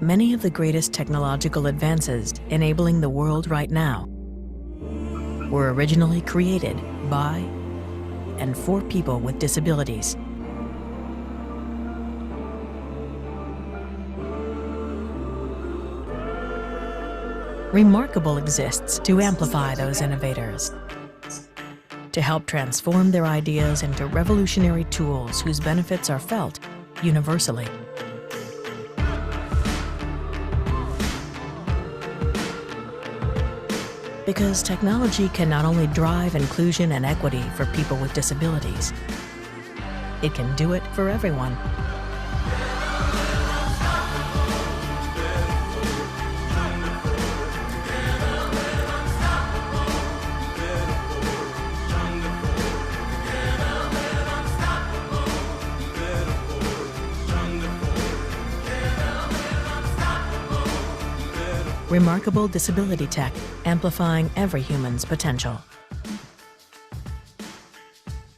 Many of the greatest technological advances enabling the world right now were originally created by and for people with disabilities. ReMarkable exists to amplify those innovators, to help transform their ideas into revolutionary tools whose benefits are felt universally. Because technology can not only drive inclusion and equity for people with disabilities, it can do it for everyone. ReMarkable disability tech, amplifying every human's potential.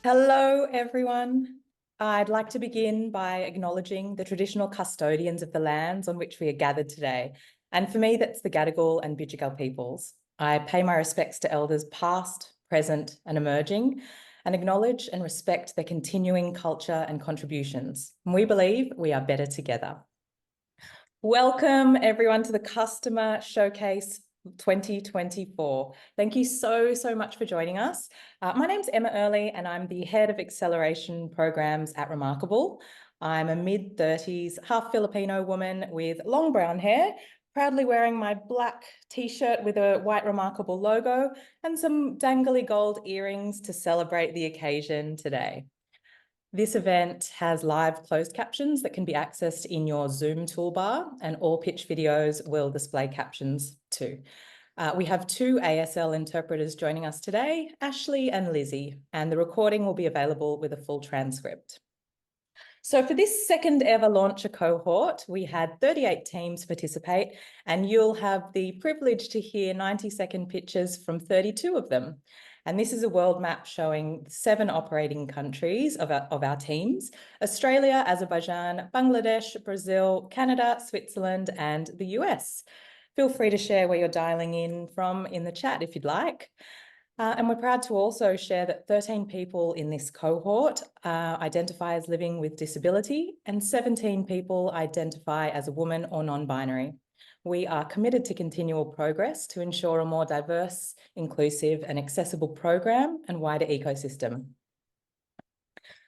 Hello, everyone. I'd like to begin by acknowledging the traditional custodians of the lands on which we are gathered today. And for me, that's the Gadigal and Bidjigal peoples. I pay my respects to elders past, present, and emerging, and acknowledge and respect their continuing culture and contributions. And we believe we are better together. Welcome everyone to the Customer Showcase 2024. Thank you so much for joining us. My name's Emma Earley and I'm the Head of Acceleration Programs at ReMarkable. I'm a mid-30s, half Filipino woman with long brown hair, proudly wearing my black t-shirt with a white ReMarkable logo and some dangly gold earrings to celebrate the occasion today. This event has live closed captions that can be accessed in your Zoom toolbar, and all pitch videos will display captions too. We have two ASL interpreters joining us today, Ashley and Lizzie, and the recording will be available with a full transcript. So for this second ever launcher cohort, we had 38 teams participate, and you'll have the privilege to hear 90-second pitches from 32 of them. And this is a world map showing 7 operating countries of our teams: Australia, Azerbaijan, Bangladesh, Brazil, Canada, Switzerland, and the US. Feel free to share where you're dialing in from in the chat if you'd like. And we're proud to also share that 13 people in this cohort identify as living with disability, and 17 people identify as a woman or non-binary. We are committed to continual progress to ensure a more diverse, inclusive and accessible program and wider ecosystem.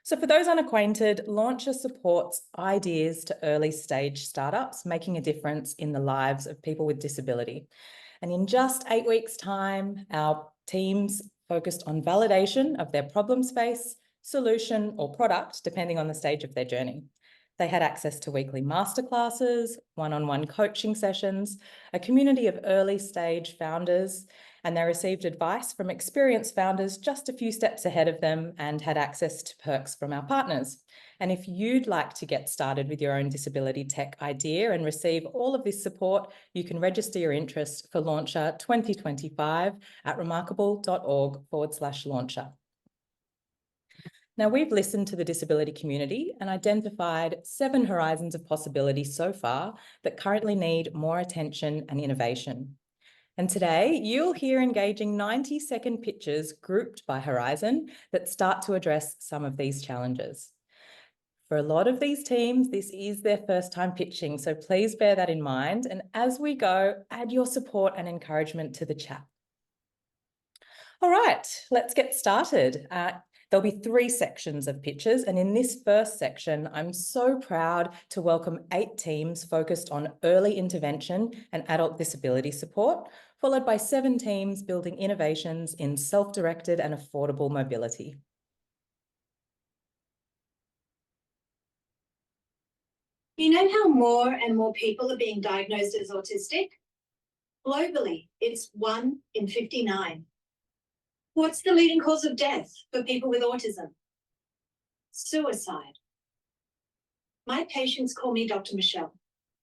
So for those unacquainted, Launcher supports ideas to early stage startups, making a difference in the lives of people with disability. And in just 8 weeks' time, our teams focused on validation of their problem space, solution or product, depending on the stage of their journey. They had access to weekly masterclasses, one-on-one coaching sessions, a community of early stage founders, and they received advice from experienced founders just a few steps ahead of them and had access to perks from our partners. And if you'd like to get started with your own disability tech idea and receive all of this support, you can register your interest for Launcher 2025 at remarkable.org/launcher. Now, we've listened to the disability community and identified 7 horizons of possibility so far that currently need more attention and innovation. And today, you'll hear engaging 90-second pitches grouped by horizon that start to address some of these challenges. For a lot of these teams, this is their first time pitching, so please bear that in mind. And as we go, add your support and encouragement to the chat. All right, let's get started. There'll be 3 sections of pitches, and in this first section, I'm so proud to welcome 8 teams focused on early intervention and adult disability support, followed by 7 teams building innovations in self-directed and affordable mobility. You know how more and more people are being diagnosed as autistic? Globally, it's 1 in 59. What's the leading cause of death for people with autism? Suicide. My patients call me Dr. Michelle.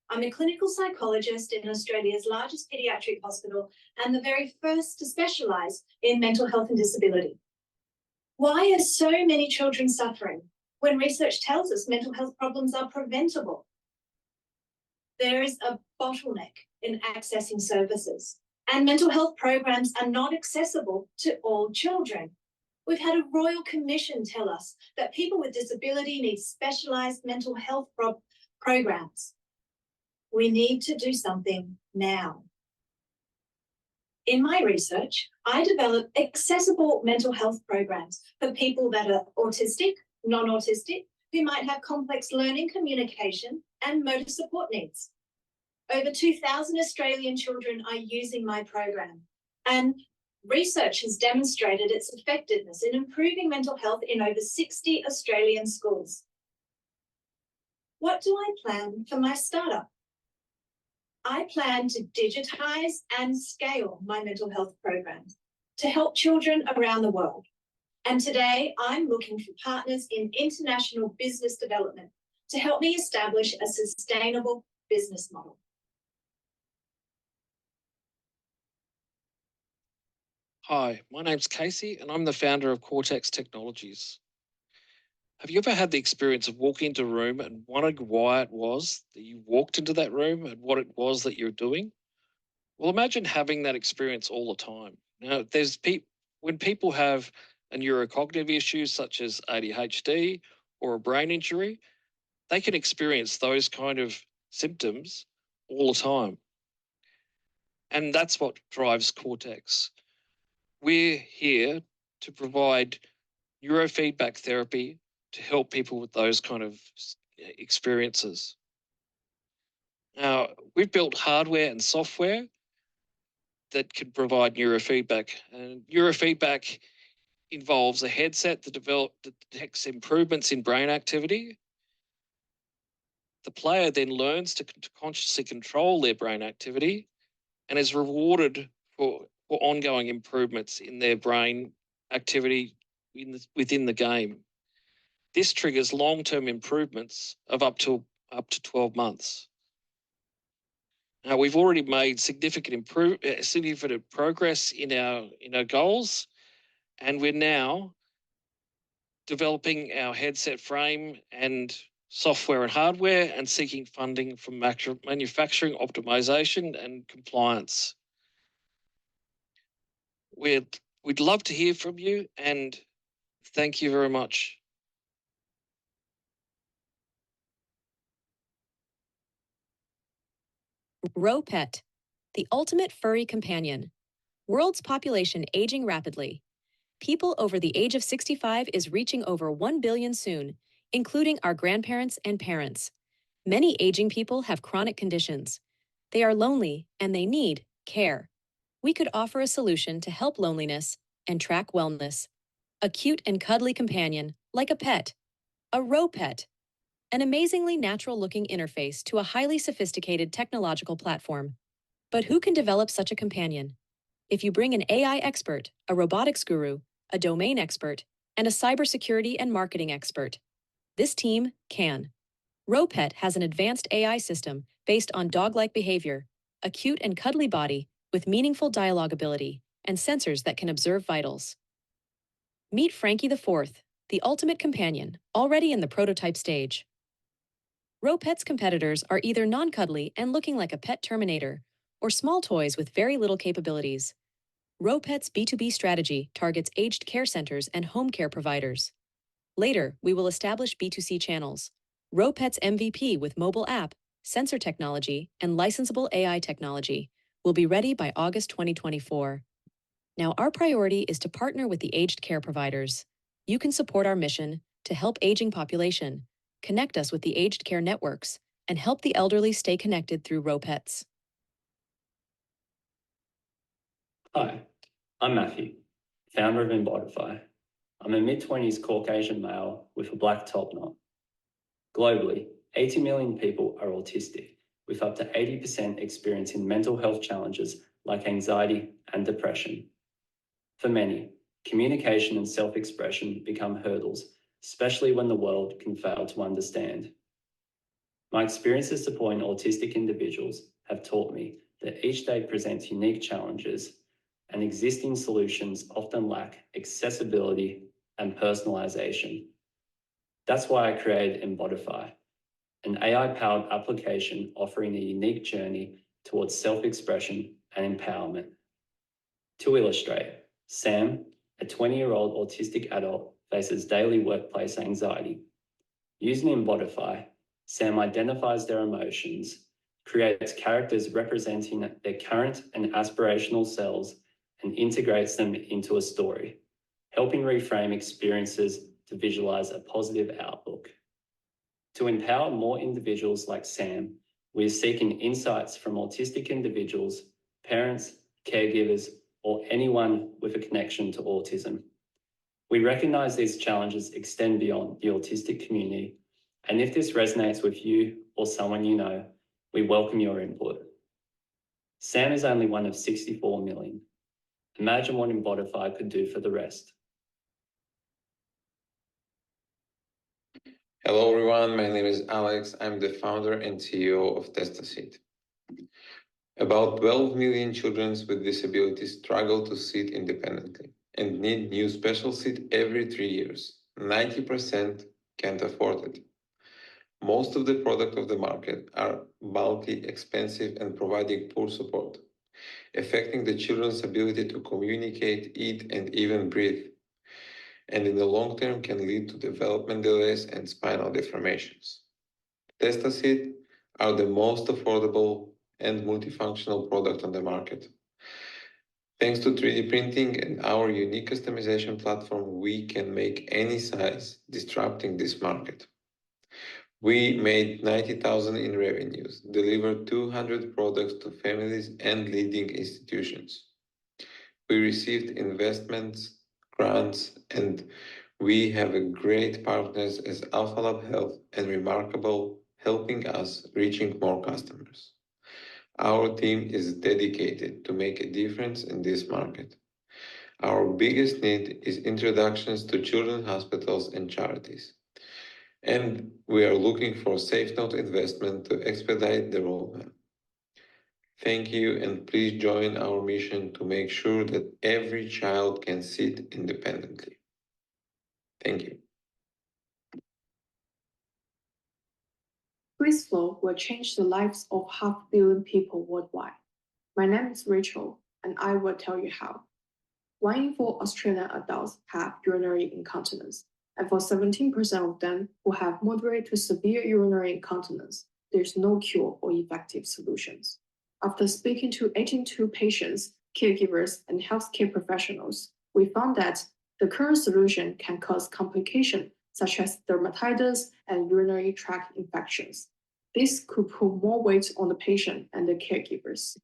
I'm a clinical psychologist in Australia's largest paediatric hospital and the very first to specialise in mental health and disability. Why are so many children suffering when research tells us mental health problems are preventable? There is a bottleneck in accessing services, and mental health programs are not accessible to all children. We've had a Royal Commission tell us that people with disability need specialised mental health programs. We need to do something now. In my research, I developed accessible mental health programs for people that are autistic, non-autistic, who might have complex learning, communication, and motor support needs. Over 2,000 Australian children are using my program, and research has demonstrated its effectiveness in improving mental health in over 60 Australian schools. What do I plan for my startup? I plan to digitise and scale my mental health programs to help children around the world. And today I'm looking for partners in international business development to help me establish a sustainable business model. Hi, my name's Casey and I'm the founder of Cortex Technologies. Have you ever had the experience of walking into a room and wondering why it was that you walked into that room and what it was that you're doing? Well, imagine having that experience all the time. Now, when people have a neurocognitive issue such as ADHD or a brain injury, they can experience those kind of symptoms all the time. And that's what drives Cortex. We're here to provide neurofeedback therapy to help people with those kind of experiences. Now, we've built hardware and software that can provide neurofeedback. And neurofeedback involves a headset that detects improvements in brain activity. The player then learns to consciously control their brain activity and is rewarded for ongoing improvements in their brain activity within the game. This triggers long-term improvements of up to 12 months. Now, we've already made significant progress in our goals, and we're now developing our headset frame and software and hardware and seeking funding from manufacturing optimization and compliance. We'd love to hear from you, and thank you very much. RoPet, the ultimate furry companion. World's population aging rapidly. People over the age of 65 is reaching over 1 billion soon, including our grandparents and parents. Many aging people have chronic conditions. They are lonely and they need care. We could offer a solution to help loneliness and track wellness. A cute and cuddly companion, like a pet. A RoPet. An amazingly natural-looking interface to a highly sophisticated technological platform. But who can develop such a companion? If you bring an AI expert, a robotics guru, a domain expert, and a cybersecurity and marketing expert, this team can. RoPet has an advanced AI system based on dog-like behavior, a cute and cuddly body with meaningful dialogue ability, and sensors that can observe vitals. Meet Frankie IV, the ultimate companion, already in the prototype stage. RoPet's competitors are either non-cuddly and looking like a pet terminator, or small toys with very little capabilities. RoPet's B2B strategy targets aged care centers and home care providers. Later, we will establish B2C channels. RoPet's MVP with mobile app, sensor technology, and licensable AI technology will be ready by August 2024. Now, our priority is to partner with the aged care providers. You can support our mission to help aging population, connect us with the aged care networks, and help the elderly stay connected through RoPets. Hi, I'm Matthew, founder of Embodify. I'm a mid-20s Caucasian male with a black top knot. Globally, 80 million people are autistic, with up to 80% experiencing mental health challenges like anxiety and depression. For many, communication and self-expression become hurdles, especially when the world can fail to understand. My experiences supporting autistic individuals have taught me that each day presents unique challenges, and existing solutions often lack accessibility and personalization. That's why I created Embodify, an AI-powered application offering a unique journey towards self-expression and empowerment. To illustrate, Sam, a 20-year-old autistic adult, faces daily workplace anxiety. Using Embodify, Sam identifies their emotions, creates characters representing their current and aspirational selves, and integrates them into a story, helping reframe experiences to visualize a positive outlook. To empower more individuals like Sam, we are seeking insights from autistic individuals, parents, caregivers, or anyone with a connection to autism. We recognise these challenges extend beyond the autistic community, and if this resonates with you or someone you know, we welcome your input. Sam is only one of 64 million. Imagine what Embodify could do for the rest. Hello everyone, my name is Alex. I'm the founder and CEO of Testa-Seat. About 12 million children with disabilities struggle to sit independently and need new special seat every 3 years. 90% can't afford it. Most of the products of the market are bulky, expensive, and providing poor support, affecting the children's ability to communicate, eat, and even breathe, and in the long term can lead to development delays and spinal deformations. Testa-Seat are the most affordable and multifunctional product on the market. Thanks to 3D printing and our unique customization platform, we can make any size, disrupting this market. We made 90,000 in revenues, delivered 200 products to families and leading institutions. We received investments, grants, and we have a great partners as Alpha Lab Health and Remarkable, helping us reaching more customers. Our team is dedicated to make a difference in this market. Our biggest need is introductions to children's hospitals and charities. And we are looking for safe note investment to expedite the roadmap. Thank you, and please join our mission to make sure that every child can sit independently. Thank you. BlissFlow will change the lives of 500 million people worldwide. My name is Rachel, and I will tell you how. 1 in 4 Australian adults have urinary incontinence, and for 17% of them who have moderate to severe urinary incontinence, there's no cure or effective solutions. After speaking to 82 patients, caregivers, and healthcare professionals, we found that the current solution can cause complications such as dermatitis and urinary tract infections. This could put more weight on the patient and the caregivers.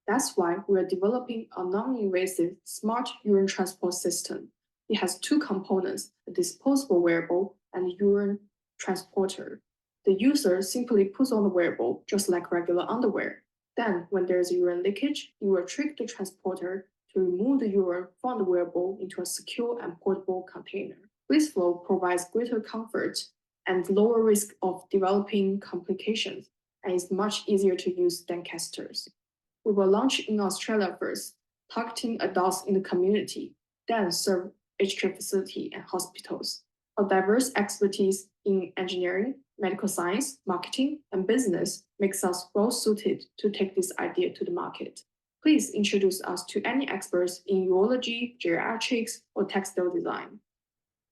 That's why we are developing a non-invasive smart urine transport system. It has 2 components, a disposable wearable and a urine transporter. The user simply puts on the wearable just like regular underwear. Then, when there is urine leakage, it will trick the transporter to remove the urine from the wearable into a secure and portable container. BlissFlow provides greater comfort and lower risk of developing complications, and is much easier to use than casters. We will launch in Australia first, targeting adults in the community, then serve aged care facilities and hospitals. Our diverse expertise in engineering, medical science, marketing, and business makes us well-suited to take this idea to the market. Please introduce us to any experts in urology, geriatrics, or textile design.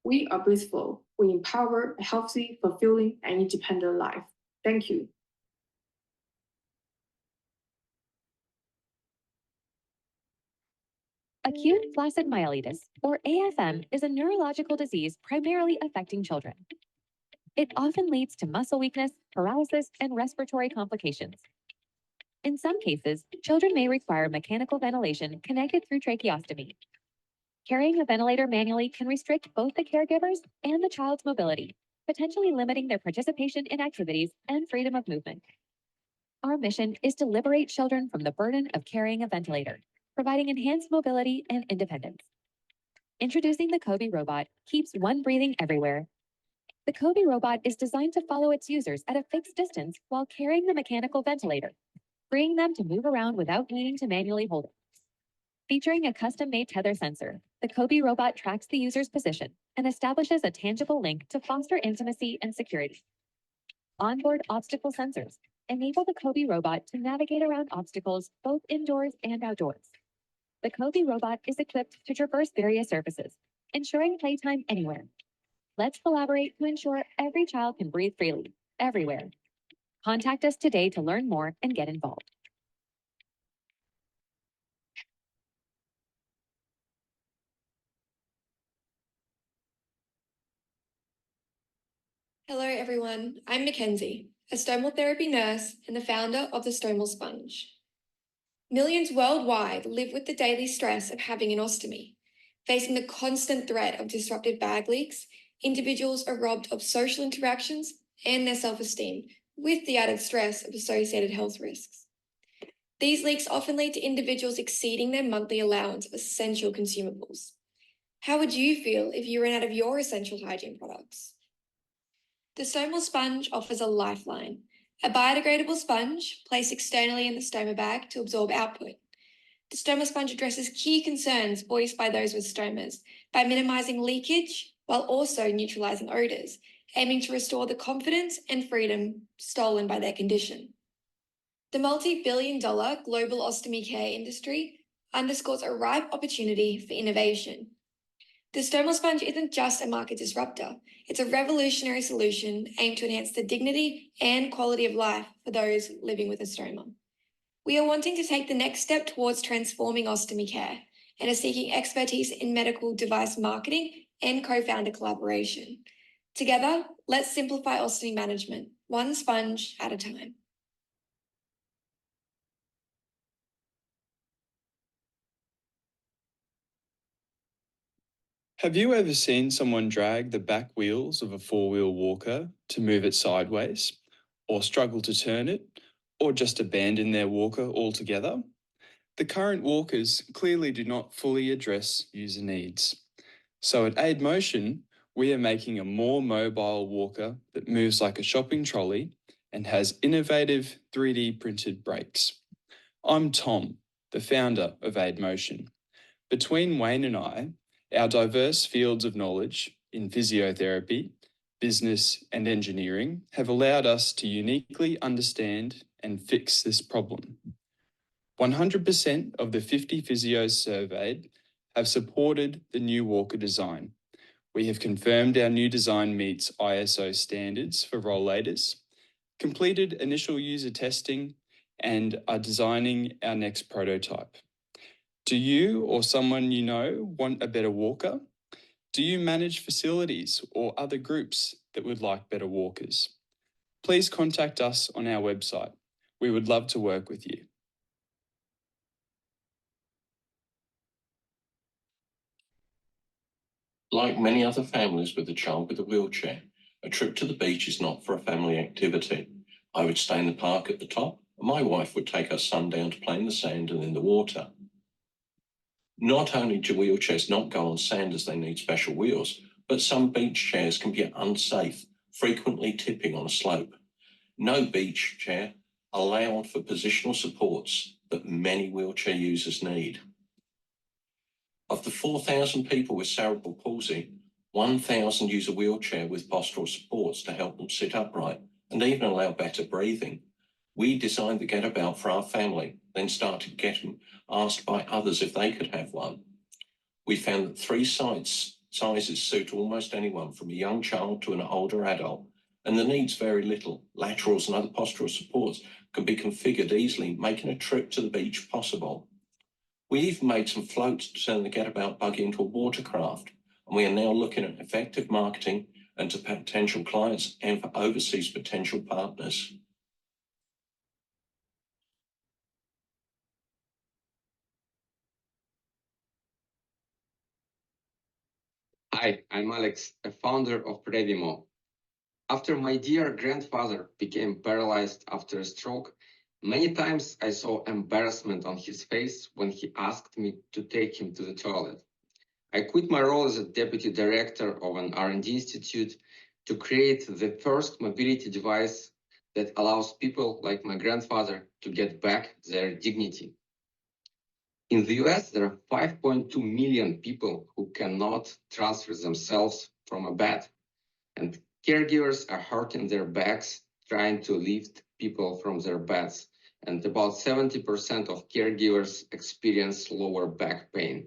We are BlissFlow. We empower a healthy, fulfilling, and independent life. Thank you. Acute flaccid myelitis, or AFM, is a neurological disease primarily affecting children. It often leads to muscle weakness, paralysis, and respiratory complications. In some cases, children may require mechanical ventilation connected through tracheostomy. Carrying a ventilator manually can restrict both the caregivers and the child's mobility, potentially limiting their participation in activities and freedom of movement. Our mission is to liberate children from the burden of carrying a ventilator, providing enhanced mobility and independence. Introducing the Kobe robot keeps one breathing everywhere. The Kobe robot is designed to follow its users at a fixed distance while carrying the mechanical ventilator, freeing them to move around without needing to manually hold it. Featuring a custom-made tether sensor, the Kobe robot tracks the user's position and establishes a tangible link to foster intimacy and security. Onboard obstacle sensors enable the Kobe robot to navigate around obstacles both indoors and outdoors. The Kobe robot is equipped to traverse various surfaces, ensuring playtime anywhere. Let's collaborate to ensure every child can breathe freely, everywhere. Contact us today to learn more and get involved. Hello everyone, I'm Mackenzie, a stomal therapy nurse and the founder of the Stomal Sponge. Millions worldwide live with the daily stress of having an ostomy. Facing the constant threat of disrupted bag leaks, individuals are robbed of social interactions and their self-esteem, with the added stress of associated health risks. These leaks often lead to individuals exceeding their monthly allowance of essential consumables. How would you feel if you ran out of your essential hygiene products? The Stomal Sponge offers a lifeline, a biodegradable sponge placed externally in the stoma bag to absorb output. The Stomal Sponge addresses key concerns voiced by those with stomas by minimising leakage while also neutralising odours, aiming to restore the confidence and freedom stolen by their condition. The multi-billion-dollar global ostomy care industry underscores a ripe opportunity for innovation. The Stomal Sponge isn't just a market disruptor, it's a revolutionary solution aimed to enhance the dignity and quality of life for those living with a stoma. We are wanting to take the next step towards transforming ostomy care and are seeking expertise in medical device marketing and co-founder collaboration. Together, let's simplify ostomy management, one sponge at a time. Have you ever seen someone drag the back wheels of a four-wheel walker to move it sideways, or struggle to turn it, or just abandon their walker altogether? The current walkers clearly do not fully address user needs. So at AidMotion, we are making a more mobile walker that moves like a shopping trolley and has innovative 3D printed brakes. I'm Tom, the founder of AidMotion. Between Wayne and I, our diverse fields of knowledge in physiotherapy, business and engineering have allowed us to uniquely understand and fix this problem. 100% of the 50 physios surveyed have supported the new walker design. We have confirmed our new design meets ISO standards for rollators, completed initial user testing, and are designing our next prototype. Do you or someone you know want a better walker? Do you manage facilities or other groups that would like better walkers? Please contact us on our website. We would love to work with you. Like many other families with a child with a wheelchair, a trip to the beach is not for a family activity. I would stay in the park at the top, and my wife would take our son down to play in the sand and in the water. Not only do wheelchairs not go on sand as they need special wheels, but some beach chairs can be unsafe, frequently tipping on a slope. No beach chair allowed for positional supports that many wheelchair users need. Of the 4,000 people with cerebral palsy, 1,000 use a wheelchair with postural supports to help them sit upright and even allow better breathing. We designed the Getabout for our family, then started getting asked by others if they could have one. We found that 3 sizes suit almost anyone, from a young child to an older adult, and the needs vary little. Laterals and other postural supports can be configured easily, making a trip to the beach possible. We even made some floats to turn the Getabout buggy into a watercraft, and we are now looking at effective marketing and to potential clients and for overseas potential partners. Hi, I'm Alex, a founder of ReviMo. After my dear grandfather became paralyzed after a stroke, many times I saw embarrassment on his face when he asked me to take him to the toilet. I quit my role as a deputy director of an R&D institute to create the first mobility device that allows people like my grandfather to get back their dignity. In the US, there are 5.2 million people who cannot transfer themselves from a bed, and caregivers are hurting their backs trying to lift people from their beds, and about 70% of caregivers experience lower back pain.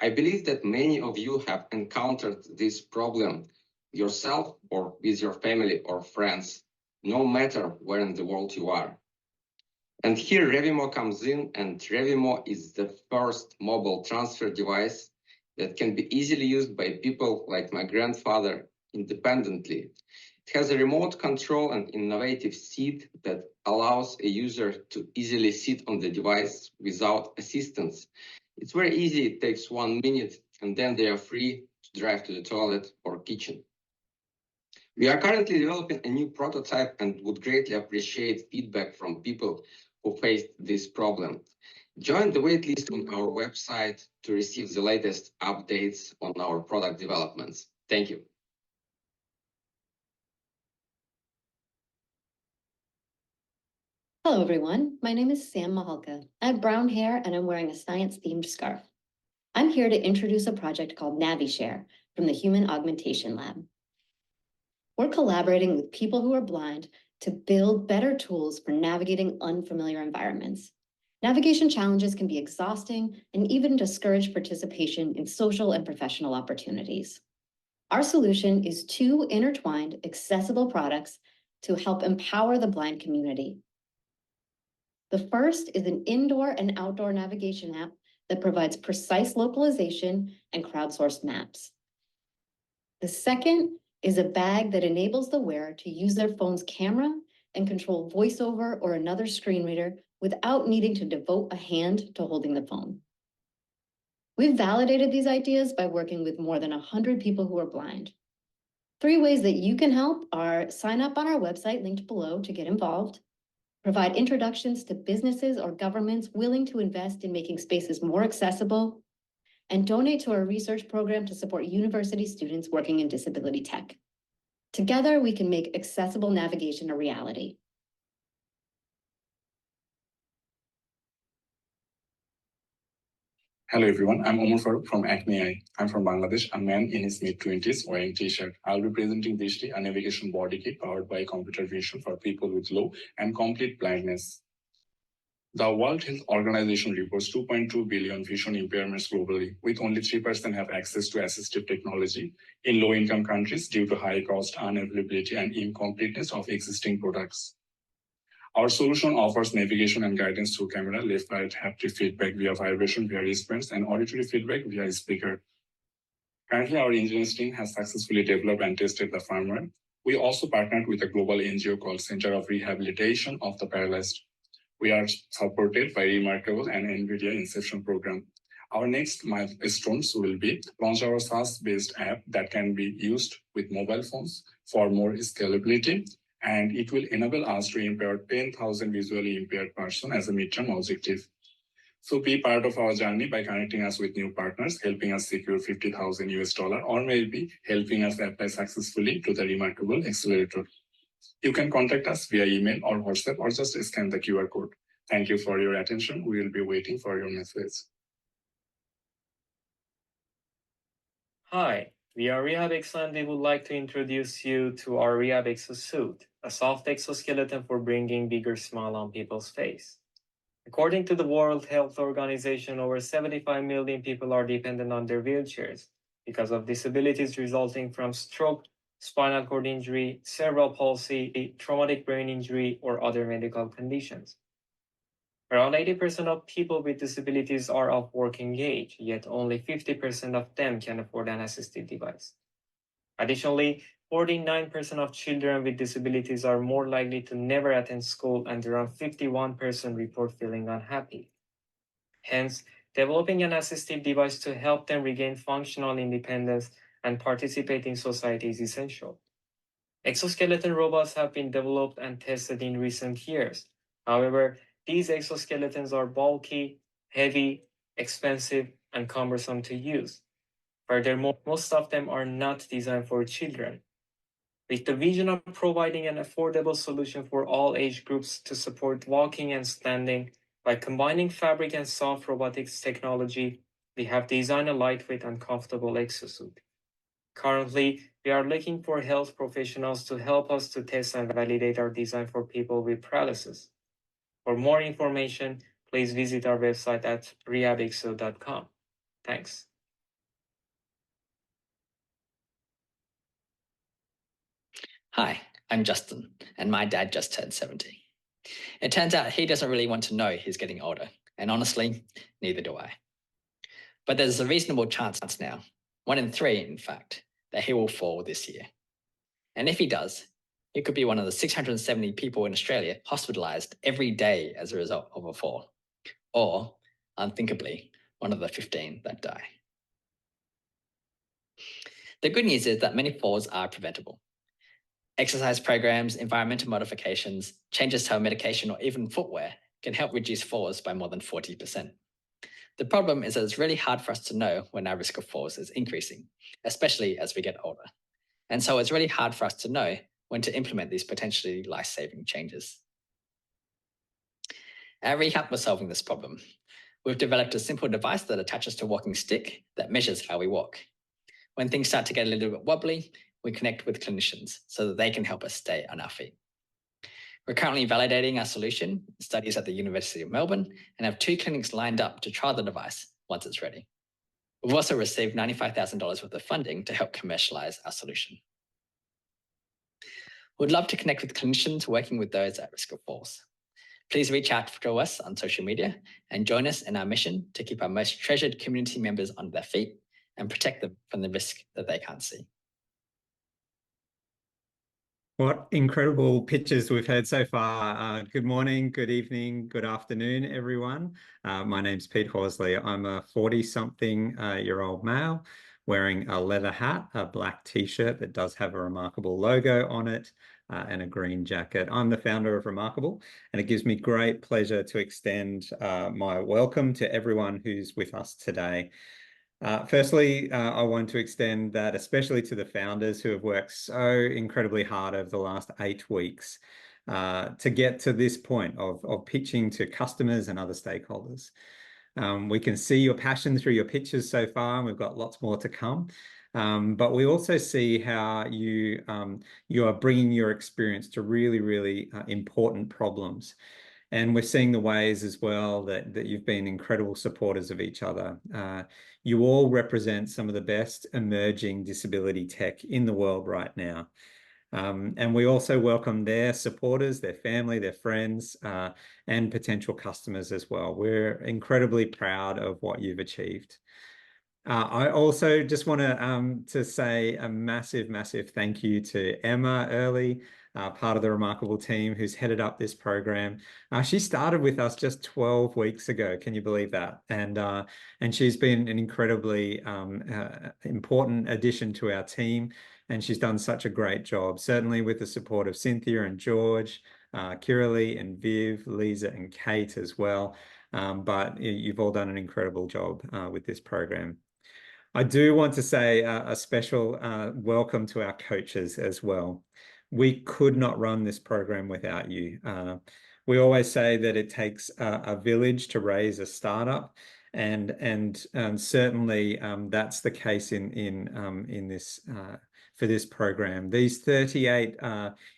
I believe that many of you have encountered this problem yourself or with your family or friends, no matter where in the world you are. And here ReviMo comes in, and ReviMo is the first mobile transfer device that can be easily used by people like my grandfather independently. It has a remote control and innovative seat that allows a user to easily sit on the device without assistance. It's very easy, it takes 1 minute, and then they are free to drive to the toilet or kitchen. We are currently developing a new prototype and would greatly appreciate feedback from people who faced this problem. Join the waitlist on our website to receive the latest updates on our product developments. Thank you. Hello, everyone. My name is Sam Mahalka. I have brown hair and I'm wearing a science-themed scarf. I'm here to introduce a project called NaviShare from the Human Augmentation Lab. We're collaborating with people who are blind to build better tools for navigating unfamiliar environments. Navigation challenges can be exhausting and even discourage participation in social and professional opportunities. Our solution is 2 intertwined, accessible products to help empower the blind community. The first is an indoor and outdoor navigation app that provides precise localization and crowdsourced maps. The second is a bag that enables the wearer to use their phone's camera and control VoiceOver or another screen reader without needing to devote a hand to holding the phone. We've validated these ideas by working with more than 100 people who are blind. 3 ways that you can help are sign up on our website linked below to get involved, provide introductions to businesses or governments willing to invest in making spaces more accessible, and donate to our research program to support university students working in disability tech. Together, we can make accessible navigation a reality. Hello everyone, I'm Omar Farooq from Acme AI. I'm from Bangladesh, a man in his mid-20s wearing t-shirt. I'll be presenting Dishti, a navigation body kit powered by computer vision for people with low and complete blindness. The World Health Organization reports 2.2 billion vision impairments globally, with only 3% have access to assistive technology in low-income countries due to high cost, unavailability, and incompleteness of existing products. Our solution offers navigation and guidance through camera, left-right haptic feedback via vibration via wristbands, and auditory feedback via speaker. Currently, our engineering team has successfully developed and tested the firmware. We also partnered with a global NGO called Center of Rehabilitation of the Paralyzed. We are supported by Remarkable and NVIDIA Inception program. Our next milestones will be launch our SaaS-based app that can be used with mobile phones for more scalability, and it will enable us to empower 10,000 visually impaired persons as a midterm objective. So be part of our journey by connecting us with new partners, helping us secure $50,000 or maybe helping us apply successfully to the Remarkable Accelerator. You can contact us via email or WhatsApp or just scan the QR code. Thank you for your attention. We will be waiting for your message. Hi, we are RehabExo and we would like to introduce you to our RehabExo suit, a soft exoskeleton for bringing bigger smile on people's face. According to the World Health Organization, over 75 million people are dependent on their wheelchairs because of disabilities resulting from stroke, spinal cord injury, cerebral palsy, traumatic brain injury, or other medical conditions. Around 80% of people with disabilities are of working age, yet only 50% of them can afford an assistive device. Additionally, 49% of children with disabilities are more likely to never attend school, and around 51% report feeling unhappy. Hence, developing an assistive device to help them regain functional independence and participate in society is essential. Exoskeleton robots have been developed and tested in recent years. However, these exoskeletons are bulky, heavy, expensive, and cumbersome to use. Furthermore, most of them are not designed for children. With the vision of providing an affordable solution for all age groups to support walking and standing, by combining fabric and soft robotics technology, we have designed a lightweight and comfortable exosuit. Currently, We are looking for health professionals to help us to test and validate our design for people with paralysis. For more information, please visit our website at RehabExo.com. Thanks. Hi, I'm Justin, and my dad just turned 70. It turns out he doesn't really want to know he's getting older, and honestly, neither do I. But there's a reasonable chance now, 1 in 3 in fact, that he will fall this year. And if he does, he could be one of the 670 people in Australia hospitalised every day as a result of a fall, or, unthinkably, one of the 15 that die. The good news is that many falls are preventable. Exercise programs, environmental modifications, changes to our medication, or even footwear can help reduce falls by more than 40%. The problem is that it's really hard for us to know when our risk of falls is increasing, especially as we get older. And so it's really hard for us to know when to implement these potentially life-saving changes. At Rehapp, we're solving this problem. We've developed a simple device that attaches to a walking stick that measures how we walk. When things start to get a little bit wobbly, we connect with clinicians so that they can help us stay on our feet. We're currently validating our solution in studies at the University of Melbourne and have 2 clinics lined up to trial the device once it's ready. We've also received $95,000 worth of funding to help commercialise our solution. We'd love to connect with clinicians working with those at risk of falls. Please reach out to us on social media and join us in our mission to keep our most treasured community members on their feet and protect them from the risk that they can't see. What incredible pictures we've heard so far. Good morning, good evening, good afternoon, everyone. My name's Pete Horsley. I'm a 40-something-year-old male wearing a leather hat, a black t-shirt that does have a Remarkable logo on it, and a green jacket. I'm the founder of Remarkable, and it gives me great pleasure to extend my welcome to everyone who's with us today. Firstly, I want to extend that especially to the founders who have worked so incredibly hard over the last 8 weeks to get to this point of pitching to customers and other stakeholders. We can see your passion through your pitches so far, and we've got lots more to come. But we also see how you are bringing your experience to really, really important problems. And we're seeing the ways as well that you've been incredible supporters of each other. You all represent some of the best emerging disability tech in the world right now. And we also welcome their supporters, their family, their friends, and potential customers as well. We're incredibly proud of what you've achieved. I also just want to say a massive, massive thank you to Emma Earley, part of the Remarkable team who's headed up this program. She started with us just 12 weeks ago. Can you believe that? And she's been an incredibly important addition to our team. And she's done such a great job, certainly with the support of Cynthia and George, Kiralee and Viv, Lisa and Kate as well. But you've all done an incredible job with this program. I do want to say a special welcome to our coaches as well. We could not run this program without you. We always say that it takes a village to raise a startup, and certainly that's the case in this for this program. These 38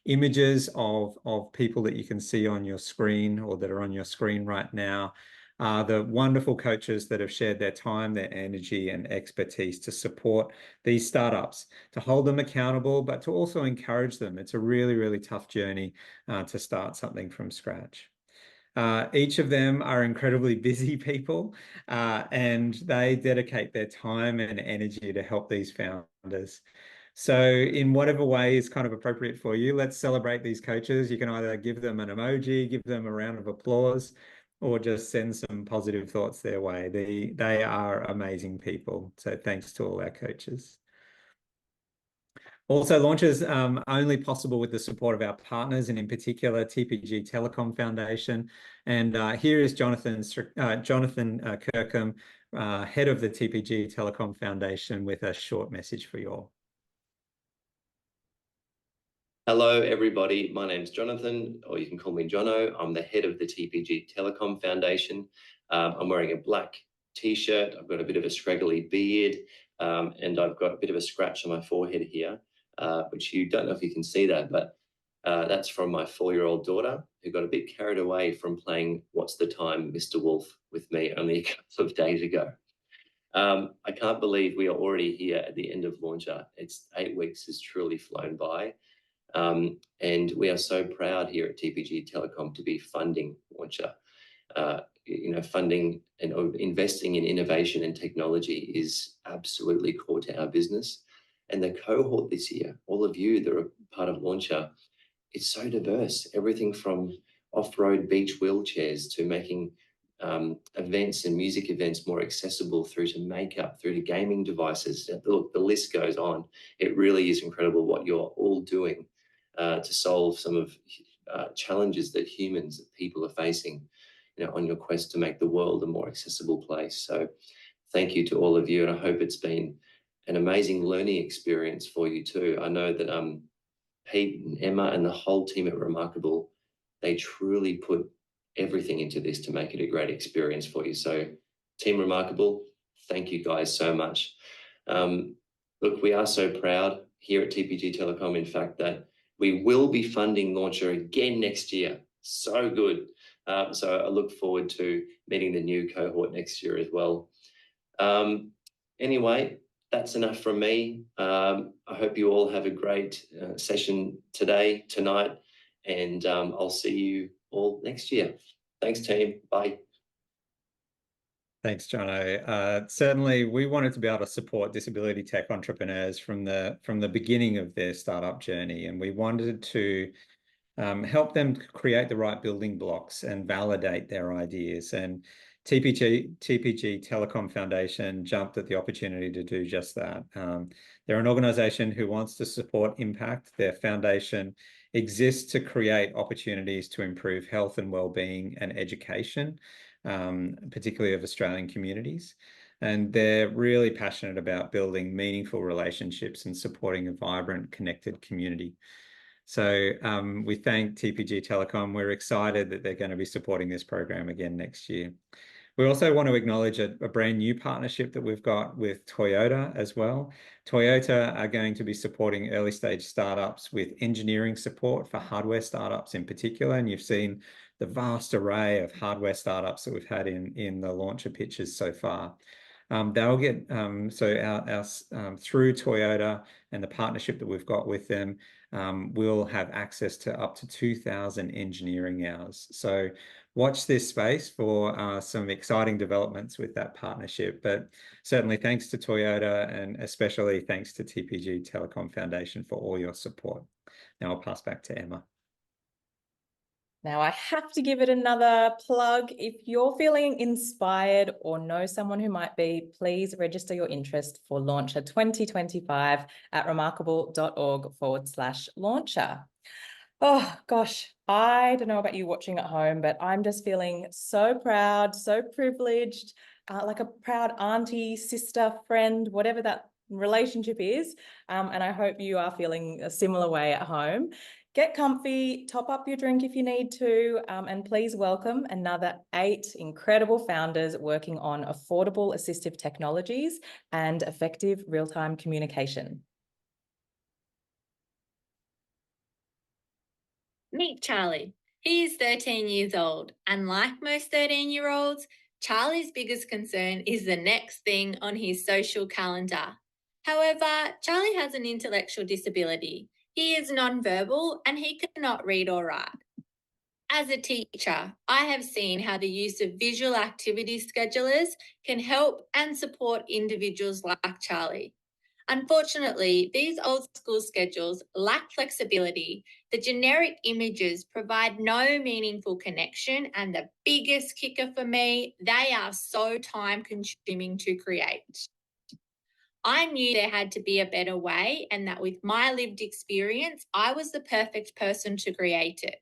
images of people that you can see on your screen or that are on your screen right now are the wonderful coaches that have shared their time, their energy and expertise to support these startups, to hold them accountable, but to also encourage them. It's a really, really tough journey to start something from scratch. Each of them are incredibly busy people and they dedicate their time and energy to help these founders. So in whatever way is kind of appropriate for you, let's celebrate these coaches. You can either give them an emoji, give them a round of applause, or just send some positive thoughts their way. They are amazing people. So thanks to all our coaches. Also, launches only possible with the support of our partners, and in particular, TPG Telecom Foundation. And here is Jonathan Kirkham, head of the TPG Telecom Foundation, with a short message for you all. Hello, everybody. My name's Jonathan, or you can call me Jono. I'm the head of the TPG Telecom Foundation. I'm wearing a black t-shirt. I've got a bit of a scraggly beard, and I've got a bit of a scratch on my forehead here. which you don't know if you can see that, but that's from my 4-year-old daughter, who got a bit carried away from playing What's the Time, Mr. Wolf with me only a couple of days ago. I can't believe we are already here at the end of Launcher. It's 8 weeks has truly flown by. And we are so proud here at TPG Telecom to be funding Launcher. Funding and investing in innovation and technology is absolutely core to our business. And the cohort this year, all of you that are part of Launcher, it's so diverse. Everything from off-road beach wheelchairs to making events and music events more accessible, through to makeup, through to gaming devices. Look, the list goes on. It really is incredible what you're all doing to solve some of challenges that people are facing, on your quest to make the world a more accessible place. So thank you to all of you, and I hope it's been an amazing learning experience for you too. I know that Pete and Emma and the whole team at Remarkable, they truly put everything into this to make it a great experience for you. So Team Remarkable, thank you guys so much. Look, we are so proud here at TPG Telecom, in fact, that we will be funding Launcher again next year. So good. So I look forward to meeting the new cohort next year as well. Anyway, that's enough from me. I hope you all have a great session tonight, and I'll see you all next year. Thanks, team. Bye. Thanks, Jono. Certainly, we wanted to be able to support disability tech entrepreneurs from the beginning of their startup journey, and we wanted to help them create the right building blocks and validate their ideas. And TPG Telecom Foundation jumped at the opportunity to do just that. They're an organisation who wants to support impact. Their foundation exists to create opportunities to improve health and well-being and education, particularly of Australian communities. And they're really passionate about building meaningful relationships and supporting a vibrant, connected community. So we thank TPG Telecom. We're excited that they're going to be supporting this program again next year. We also want to acknowledge a brand new partnership that we've got with Toyota as well. Toyota are going to be supporting early stage startups with engineering support for hardware startups in particular. And you've seen the vast array of hardware startups that we've had in the launcher pitches so far. They'll get, through Toyota and the partnership that we've got with them, we'll have access to up to 2,000 engineering hours. So watch this space for some exciting developments with that partnership. But certainly thanks to Toyota, and especially thanks to TPG Telecom Foundation for all your support. Now I'll pass back to Emma. Now, I have to give it another plug. If you're feeling inspired or know someone who might be, please register your interest for Launcher 2025 at remarkable.org/launcher. Oh, gosh, I don't know about you watching at home, but I'm just feeling so proud, so privileged, like a proud auntie, sister, friend, whatever that relationship is. And I hope you are feeling a similar way at home. Get comfy, top up your drink if you need to, and please welcome another 8 incredible founders working on affordable assistive technologies and effective real-time communication. Meet Charlie. He is 13 years old, and like most 13-year-olds, Charlie's biggest concern is the next thing on his social calendar. However, Charlie has an intellectual disability. He is nonverbal and he cannot read or write. As a teacher, I have seen how the use of visual activity schedulers can help and support individuals like Charlie. Unfortunately, these old school schedules lack flexibility. The generic images provide no meaningful connection, and the biggest kicker for me, they are so time-consuming to create. I knew there had to be a better way, and that with my lived experience, I was the perfect person to create it.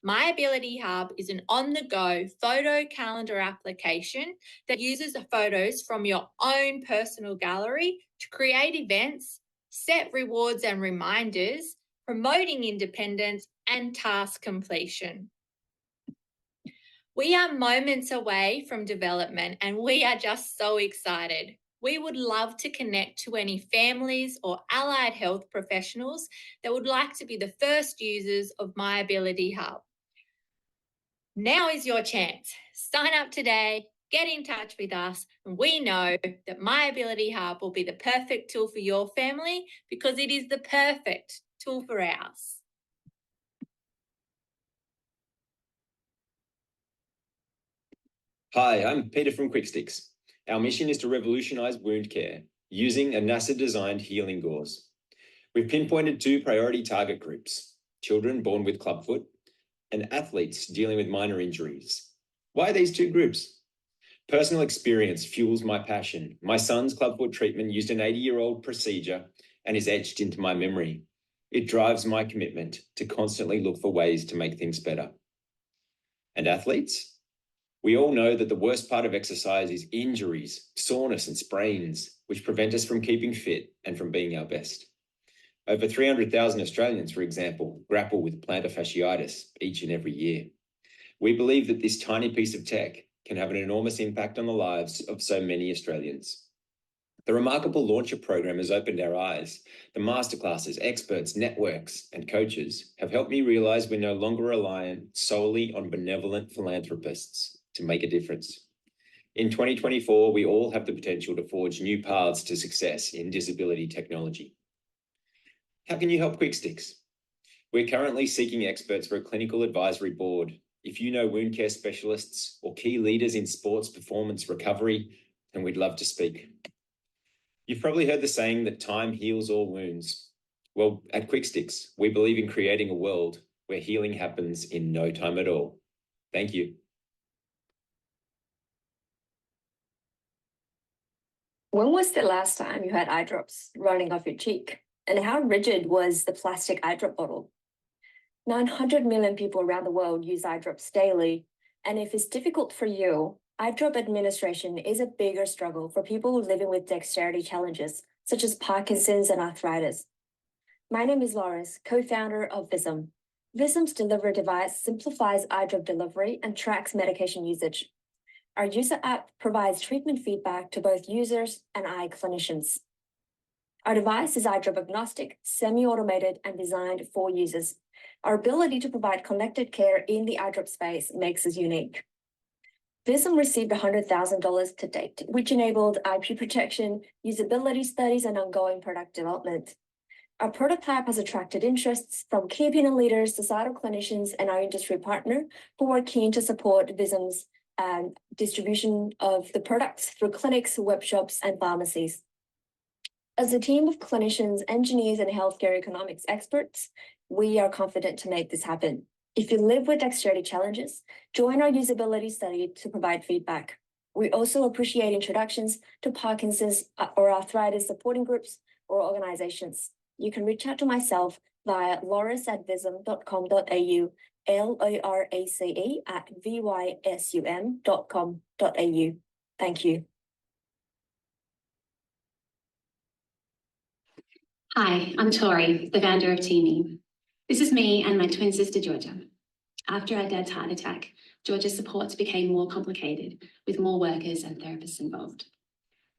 My Ability Hub is an on-the-go photo calendar application that uses photos from your own personal gallery to create events, set rewards and reminders, promoting independence and task completion. We are moments away from development, and we are just so excited. we would love to connect to any families or allied health professionals that would like to be the first users of My Ability Hub. Now is your chance. Sign up today, get in touch with us, and we know that My Ability Hub will be the perfect tool for your family because it is the perfect tool for ours. Hi, I'm Peter from Styx. Our mission is to revolutionise wound care using a NASA-designed healing gauze. We've pinpointed 2 priority target groups: children born with clubfoot and athletes dealing with minor injuries. Why these 2 groups? Personal experience fuels my passion. My son's clubfoot treatment used an 80-year-old procedure and is etched into my memory. It drives my commitment to constantly look for ways to make things better. And athletes? We all know that the worst part of exercise is injuries, soreness and sprains, which prevent us from keeping fit and from being our best. Over 300,000 Australians, for example, grapple with plantar fasciitis each and every year. We believe that this tiny piece of tech can have an enormous impact on the lives of so many Australians. The remarkable Launcher program has opened our eyes. The masterclasses, experts, networks, and coaches have helped me realise we're no longer reliant solely on benevolent philanthropists to make a difference. In 2024, we all have the potential to forge new paths to success in disability technology. How can you help Styx? We're currently seeking experts for a clinical advisory board. If you know wound care specialists or key leaders in sports performance recovery, then we'd love to speak. You've probably heard the saying that time heals all wounds. Well, at Styx, we believe in creating a world where healing happens in no time at all. Thank you. When was the last time you had eye drops running off your cheek? And how rigid was the plastic eye drop bottle? 900 million people around the world use eye drops daily. And if it's difficult for you, eye drop administration is a bigger struggle for people living with dexterity challenges, such as Parkinson's and arthritis. My name is Loris, co-founder of Vysum. Vysum's delivery device simplifies eye drop delivery and tracks medication usage. Our user app provides treatment feedback to both users and eye clinicians. Our device is eye drop agnostic, semi-automated, and designed for users. Our ability to provide connected care in the eye drop space makes us unique. Vysum received $100,000 to date, which enabled IP protection, usability studies, and ongoing product development. Our prototype has attracted interests from key opinion leaders, societal clinicians, and our industry partner who are keen to support Vysum's distribution of the products through clinics, web shops, and pharmacies. As a team of clinicians, engineers, and healthcare economics experts, we are confident to make this happen. If you live with dexterity challenges, join our usability study to provide feedback. We also appreciate introductions to Parkinson's or arthritis supporting groups or organizations. You can reach out to myself via loris@vysum.com.au, LORACE@VYSUM.com.au. Thank you. Hi, I'm Tori, the founder of Teamy. This is me and my twin sister, Georgia. After our dad's heart attack, Georgia's supports became more complicated, with more workers and therapists involved.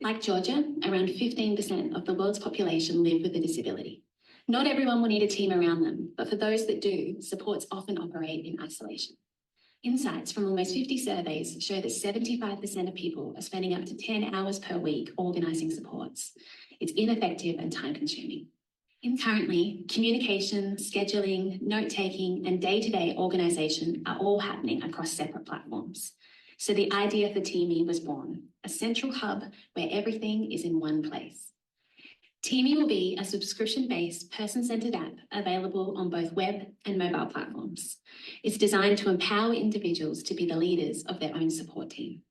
Like Georgia, around 15% of the world's population live with a disability. Not everyone will need a team around them, but for those that do, supports often operate in isolation. Insights from almost 50 surveys show that 75% of people are spending up to 10 hours per week organising supports. It's ineffective and time-consuming. Currently, communication, scheduling, note-taking, and day-to-day organisation are all happening across separate platforms. So the idea for Teamy was born, a central hub where everything is in one place. Teamy will be a subscription-based, person-centred app available on both web and mobile platforms. It's designed to empower individuals to be the leaders of their own support team.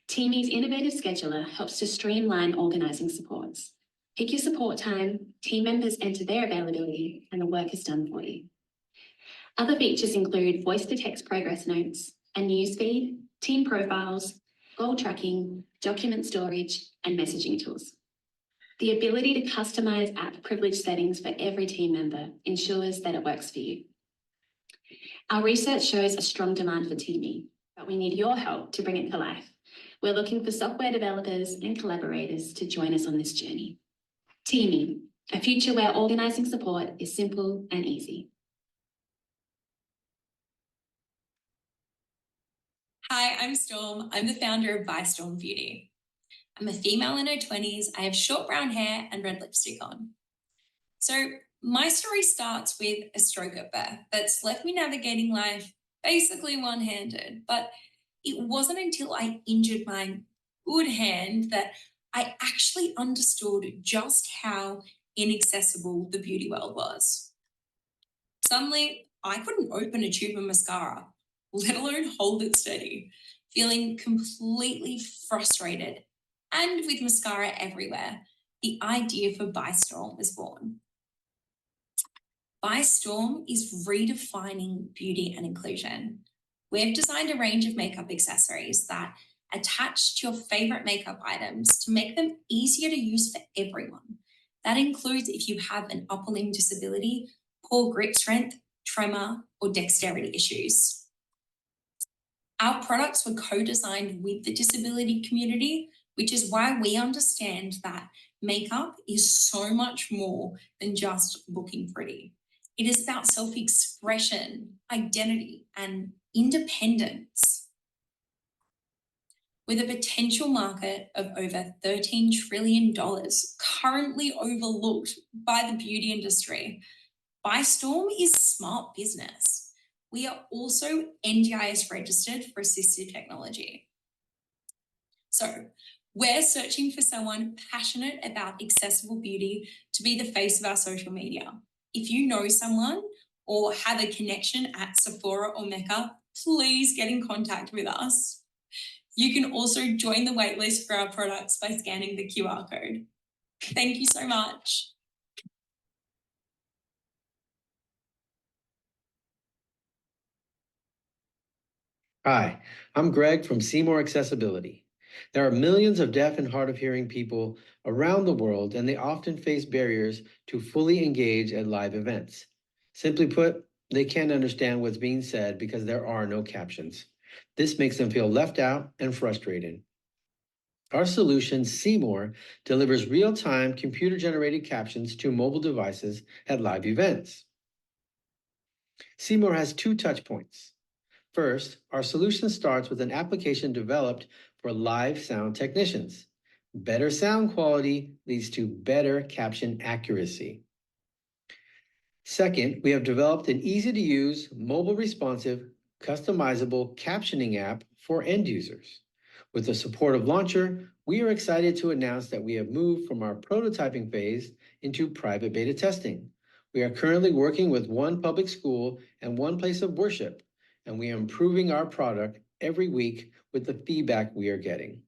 Teamy's innovative scheduler helps to streamline organising supports. Pick your support time, team members enter their availability, and the work is done for you. Other features include voice-to-text progress notes, a newsfeed, team profiles, goal tracking, document storage, and messaging tools. The ability to customize app privilege settings for every team member ensures that it works for you. Our research shows a strong demand for Teamy, but we need your help to bring it to life. We're looking for software developers and collaborators to join us on this journey. Teamy, a future where organising support is simple and easy. Hi, I'm Storm. I'm the founder of ByStorm Beauty. I'm a female in her 20s. I have short brown hair and red lipstick on. So my story starts with a stroke at birth that's left me navigating life basically one-handed. But it wasn't until I injured my good hand that I actually understood just how inaccessible the beauty world was. Suddenly, I couldn't open a tube of mascara, let alone hold it steady, feeling completely frustrated. And with mascara everywhere, the idea for ByStorm was born. ByStorm is redefining beauty and inclusion. We've designed a range of makeup accessories that attach to your favorite makeup items to make them easier to use for everyone. That includes if you have an upper limb disability, poor grip strength, tremor, or dexterity issues. Our products were co-designed with the disability community, which is why we understand that makeup is so much more than just looking pretty. It is about self-expression, identity, and independence. With a potential market of over $13 trillion currently overlooked by the beauty industry, ByStorm is smart business. We are also NDIS registered for assistive technology. So we're searching for someone passionate about accessible beauty to be the face of our social media. If you know someone or have a connection at Sephora or Mecca, please get in contact with us. You can also join the waitlist for our products by scanning the QR code. Thank you so much. Hi, I'm Greg from Seymour Accessibility. There are millions of deaf and hard of hearing people around the world, and they often face barriers to fully engage at live events. Simply put, they can't understand what's being said because there are no captions. This makes them feel left out and frustrated. Our solution, Seymour, delivers real-time computer-generated captions to mobile devices at live events. Seymour has two touch points. First, our solution starts with an application developed for live sound technicians. Better sound quality leads to better caption accuracy. Second, we have developed an easy-to-use, mobile-responsive, customizable captioning app for end users. With the support of Launcher, we are excited to announce that we have moved from our prototyping phase into private beta testing. We are currently working with one public school and one place of worship, and we are improving our product every week with the feedback we are getting.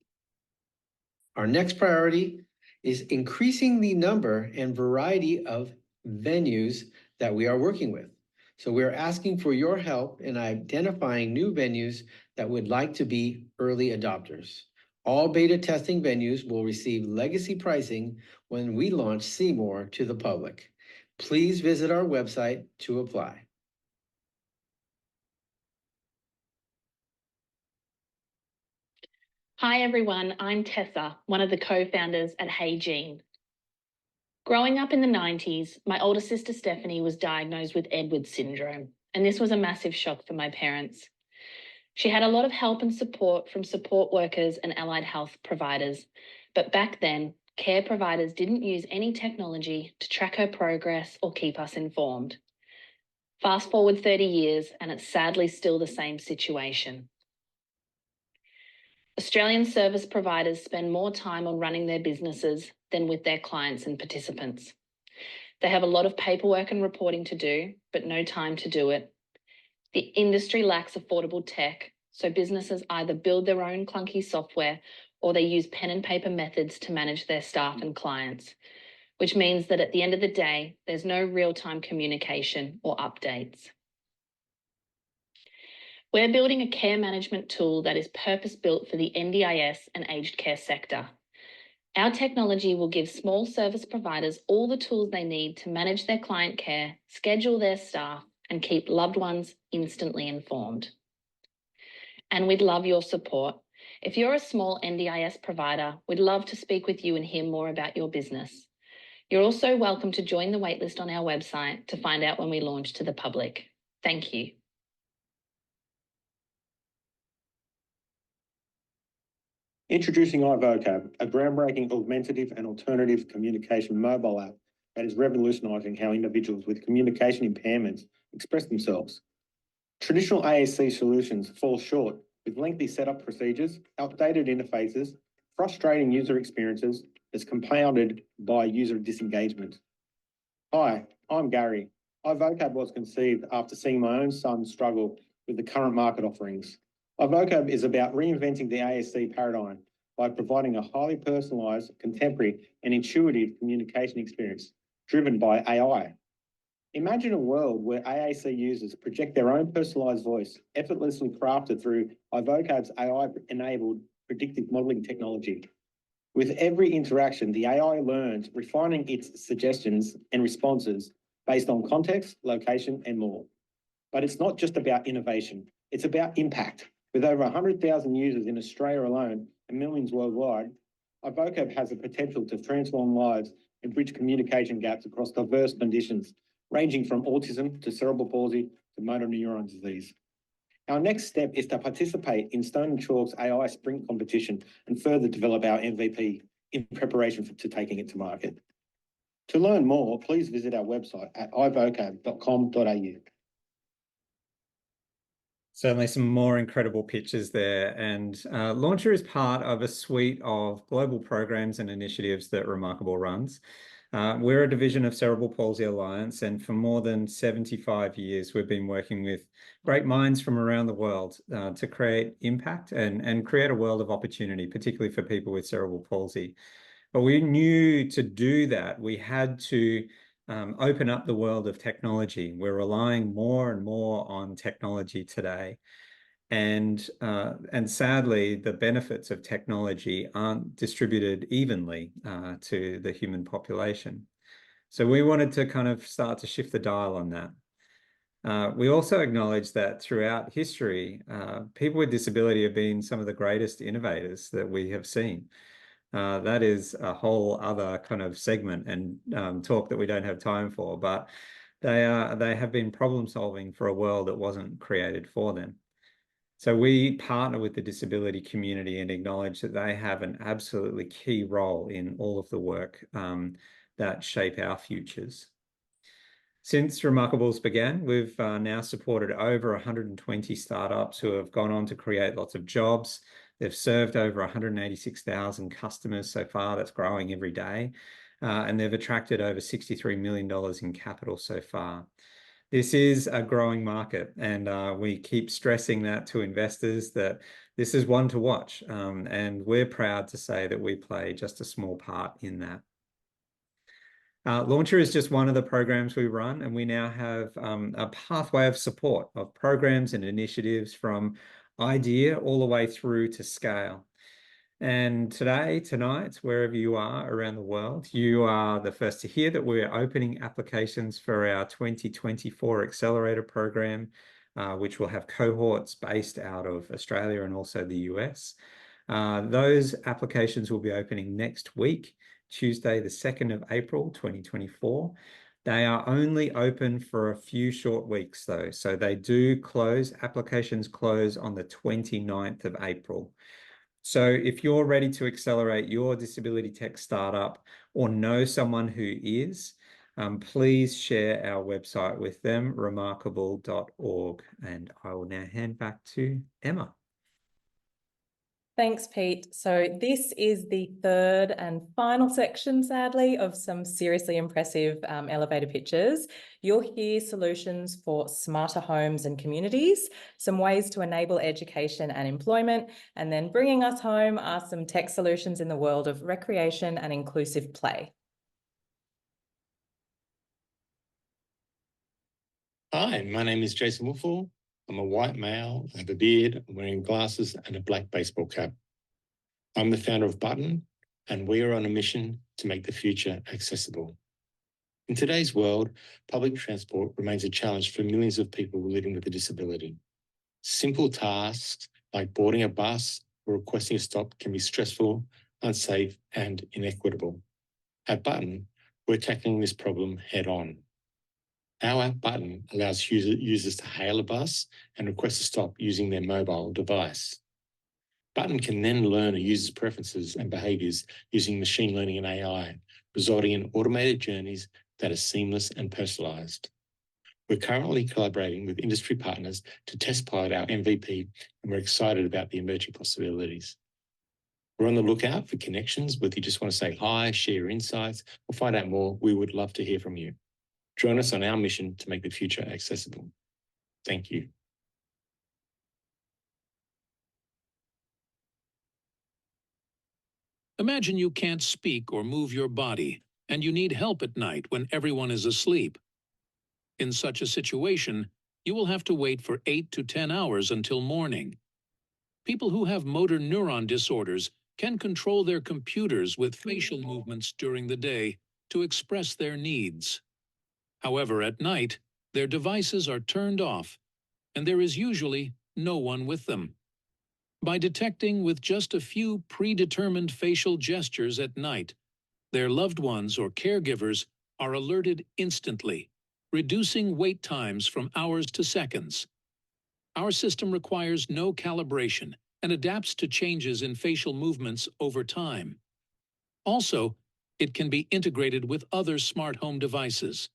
Our next priority is increasing the number and variety of venues that we are working with. So we are asking for your help in identifying new venues that would like to be early adopters. All beta testing venues will receive legacy pricing when we launch Seymour to the public. Please visit our website to apply. Hi everyone, I'm Tessa, one of the co-founders at Hey Gene. Growing up in the 90s, my older sister Stephanie was diagnosed with Edwards syndrome, and this was a massive shock for my parents. She had a lot of help and support from support workers and allied health providers, but back then, care providers didn't use any technology to track her progress or keep us informed. Fast forward 30 years, and it's sadly still the same situation. Australian service providers spend more time on running their businesses than with their clients and participants. They have a lot of paperwork and reporting to do, but no time to do it. The industry lacks affordable tech, so businesses either build their own clunky software or they use pen and paper methods to manage their staff and clients, which means that at the end of the day, there's no real-time communication or updates. We're building a care management tool that is purpose-built for the NDIS and aged care sector. Our technology will give small service providers all the tools they need to manage their client care, schedule their staff, and keep loved ones instantly informed. And we'd love your support. If you're a small NDIS provider, we'd love to speak with you and hear more about your business. You're also welcome to join the waitlist on our website to find out when we launch to the public. Thank you. Introducing iVocab, a groundbreaking augmentative and alternative communication mobile app that is revolutionising how individuals with communication impairments express themselves. Traditional ASC solutions fall short with lengthy setup procedures, outdated interfaces, frustrating user experiences that's compounded by user disengagement. Hi, I'm Gary. iVocab was conceived after seeing my own son struggle with the current market offerings. iVocab is about reinventing the ASC paradigm by providing a highly personalised, contemporary and intuitive communication experience driven by AI. Imagine a world where AAC users project their own personalised voice, effortlessly crafted through iVocab's AI-enabled predictive modelling technology. With every interaction, the AI learns, refining its suggestions and responses based on context, location, and more. But it's not just about innovation, it's about impact. With over 100,000 users in Australia alone and millions worldwide, iVocab has the potential to transform lives and bridge communication gaps across diverse conditions, ranging from autism to cerebral palsy to motor neuron disease. Our next step is to participate in Stone & Chalk's AI Sprint competition and further develop our MVP in preparation to taking it to market. To learn more, please visit our website at ivocab.com.au. Certainly some more incredible pictures there. And Launcher is part of a suite of global programs and initiatives that Remarkable runs. We're a division of Cerebral Palsy Alliance, and for more than 75 years, we've been working with great minds from around the world to create impact and create a world of opportunity, particularly for people with cerebral palsy. But we knew to do that, we had to open up the world of technology. We're relying more and more on technology today. And sadly, the benefits of technology aren't distributed evenly to the human population. So we wanted to kind of start to shift the dial on that. We also acknowledge that throughout history, people with disability have been some of the greatest innovators that we have seen. That is a whole other kind of segment and talk that we don't have time for, but they have been problem solving for a world that wasn't created for them. So we partner with the disability community and acknowledge that they have an absolutely key role in all of the work that shape our futures. Since Remarkables began, we've now supported over 120 startups who have gone on to create lots of jobs. They've served over 186,000 customers so far. That's growing every day. And they've attracted over $63 million in capital so far. This is a growing market, and we keep stressing that to investors that this is one to watch. And we're proud to say that we play just a small part in that. Launcher is just one of the programs we run, and we now have a pathway of support of programs and initiatives from idea all the way through to scale. And tonight, wherever you are around the world, you are the first to hear that we're opening applications for our 2024 Accelerator program, which will have cohorts based out of Australia and also the US. Those applications will be opening next week, Tuesday, the 2nd of April, 2024. They are only open for a few short weeks though. So they do close, applications close on the 29th of April. So if you're ready to accelerate your disability tech startup or know someone who is, please share our website with them, remarkable.org. And I will now hand back to Emma. Thanks, Pete. So this is the third and final section, sadly, of some seriously impressive elevator pitches. You'll hear solutions for smarter homes and communities, some ways to enable education and employment, and then bringing us home are some tech solutions in the world of recreation and inclusive play. Hi, my name is Jason Woolfall. I'm a white male, I have a beard, I'm wearing glasses and a black baseball cap. I'm the founder of Button, and we are on a mission to make the future accessible. In today's world, public transport remains a challenge for millions of people living with a disability. Simple tasks like boarding a bus or requesting a stop can be stressful, unsafe, and inequitable. At Button, we're tackling this problem head on. Our app Button allows users to hail a bus and request a stop using their mobile device. Button can then learn a user's preferences and behaviors using machine learning and AI, resulting in automated journeys that are seamless and personalized. We're currently collaborating with industry partners to test pilot our MVP, and we're excited about the emerging possibilities. We're on the lookout for connections, whether you just want to say hi, share your insights, or find out more. We would love to hear from you. Join us on our mission to make the future accessible. Thank you. Imagine you can't speak or move your body, and you need help at night when everyone is asleep. In such a situation, you will have to wait for 8 to 10 hours until morning. People who have motor neuron disorders can control their computers with facial movements during the day to express their needs. However, at night, their devices are turned off, and there is usually no one with them. By detecting with just a few predetermined facial gestures at night, their loved ones or caregivers are alerted instantly, reducing wait times from hours to seconds. Our system requires no calibration and adapts to changes in facial movements over time. Also, it can be integrated with other smart home devices.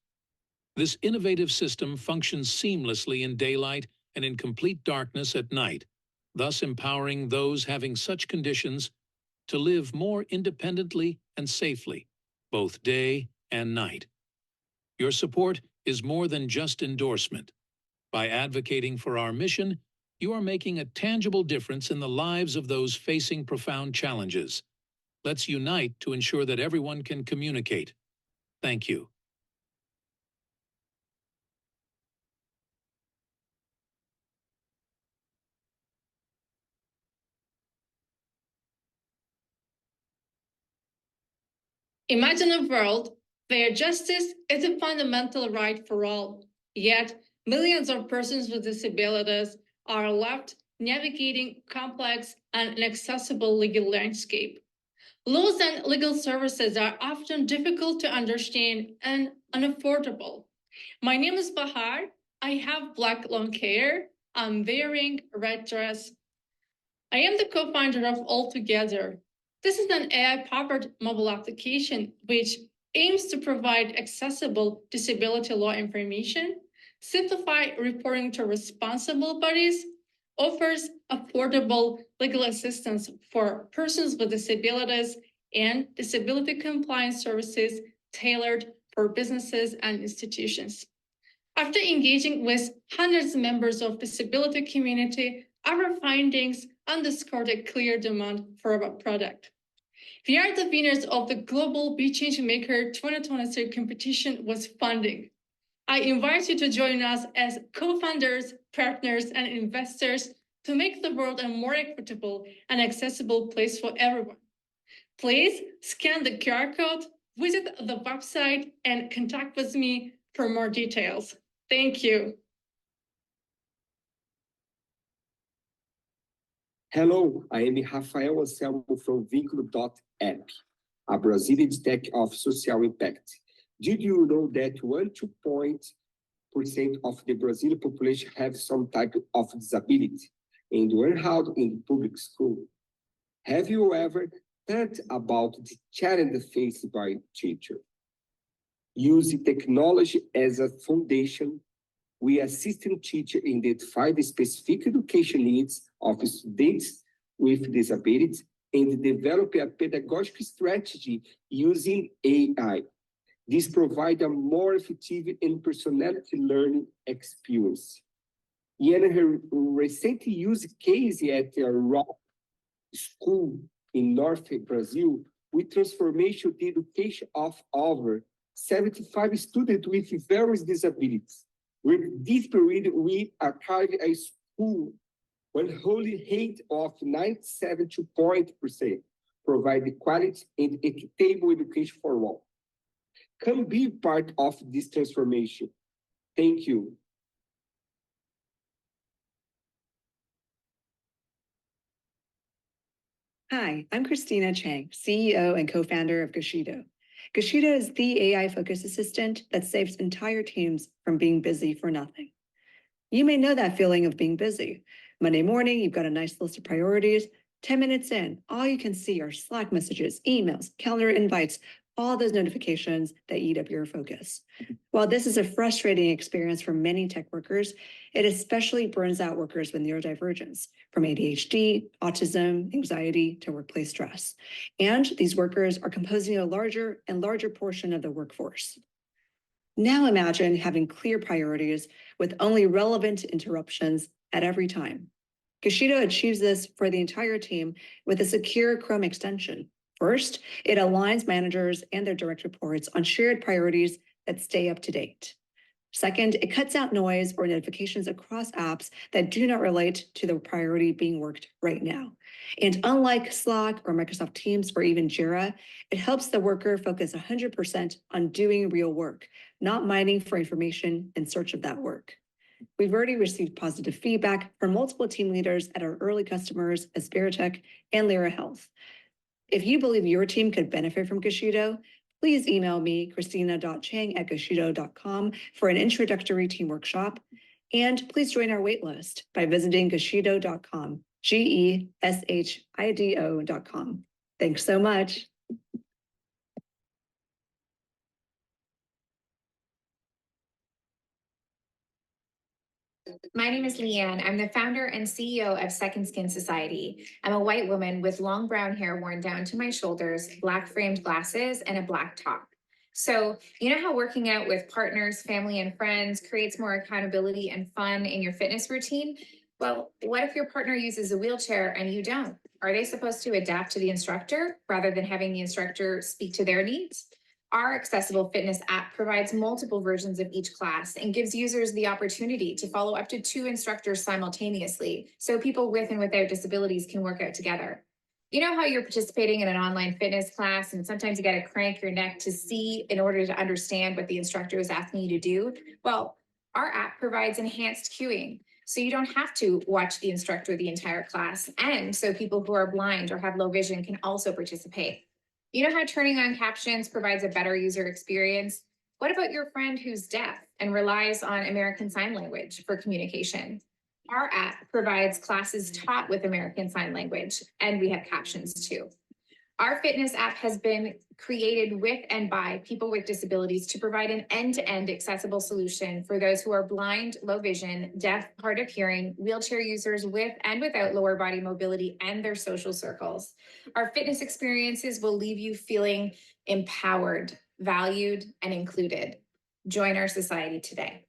This innovative system functions seamlessly in daylight and in complete darkness at night, thus empowering those having such conditions to live more independently and safely, both day and night. Your support is more than just endorsement. By advocating for our mission, you are making a tangible difference in the lives of those facing profound challenges. Let's unite to ensure that everyone can communicate. Thank you. Imagine a world where justice is a fundamental right for all, yet millions of persons with disabilities are left navigating complex and inaccessible legal landscape. Laws and legal services are often difficult to understand and unaffordable. My name is Bahar. I have black long hair. I'm wearing a red dress. I am the co-founder of Altogether. This is an AI-powered mobile application which aims to provide accessible disability law information, simplify reporting to responsible bodies, offers affordable legal assistance for persons with disabilities, and disability compliance services tailored for businesses and institutions. After engaging with hundreds of members of disability community, our findings underscored a clear demand for our product. We are the winners of the Global Be Changemaker 2023 competition with funding. I invite you to join us as co-founders, partners, and investors to make the world a more equitable and accessible place for everyone. Please scan the QR code, visit the website, and contact with me for more details. Thank you. Hello, I am Rafael Anselmo from Vinculo App, a Brazilian tech of social impact. Did you know that 1–2% of the Brazilian population have some type of disability and learn how in the public school? Have you ever thought about the challenge faced by teachers? Using technology as a foundation, we assist teachers identify the specific education needs of students with disabilities and develop a pedagogical strategy using AI. This provides a more effective and personality learning experience. In a recent use case at a RoPets school in North Brazil, we transformed the education of over 75 students with various disabilities. With this period, we archived a school with holy rate of 97%, provide quality and equitable education for all. Come be part of this transformation. Thank you. Hi, I'm Christina Chang, CEO and co-founder of Geshido. Geshido is the AI-focused assistant that saves entire teams from being busy for nothing. You may know that feeling of being busy. Monday morning, you've got a nice list of priorities. 10 minutes in, all you can see are Slack messages, emails, calendar invites, all those notifications that eat up your focus. While this is a frustrating experience for many tech workers, it especially burns out workers with neurodivergence, from ADHD, autism, anxiety, to workplace stress. And these workers are composing a larger and larger portion of the workforce. Now imagine having clear priorities with only relevant interruptions at every time. Geshido achieves this for the entire team with a secure Chrome extension. First, it aligns managers and their direct reports on shared priorities that stay up to date. Second, it cuts out noise or notifications across apps that do not relate to the priority being worked right now. And unlike Slack or Microsoft Teams or even Jira, it helps the worker focus 100% on doing real work, not mining for information in search of that work. We've already received positive feedback from multiple team leaders at our early customers as URATech and Lyra Health. If you believe your team could benefit from Geshido, please email me, christina.chang@geshido.com, for an introductory team workshop. And please join our waitlist by visiting geshido.com, GESHIDO.com. Thanks so much. My name is Leanne. I'm the founder and CEO of Second Skin Society. I'm a white woman with long brown hair worn down to my shoulders, black framed glasses, and a black top. So, you know how working out with partners, family, and friends creates more accountability and fun in your fitness routine? Well, what if your partner uses a wheelchair and you don't? Are they supposed to adapt to the instructor rather than having the instructor speak to their needs? Our accessible fitness app provides multiple versions of each class and gives users the opportunity to follow up to 2 instructors simultaneously, so people with and without disabilities can work out together. You know how you're participating in an online fitness class and sometimes you got to crank your neck to see in order to understand what the instructor is asking you to do? Well, our app provides enhanced cueing, so you don't have to watch the instructor the entire class, and so people who are blind or have low vision can also participate. You know how turning on captions provides a better user experience? What about your friend who's deaf and relies on American Sign Language for communication? Our app provides classes taught with American Sign Language, and we have captions too. Our fitness app has been created with and by people with disabilities to provide an end-to-end accessible solution for those who are blind, low vision, deaf, hard of hearing, wheelchair users with and without lower body mobility, and their social circles. Our fitness experiences will leave you feeling empowered, valued, and included. Join our society today.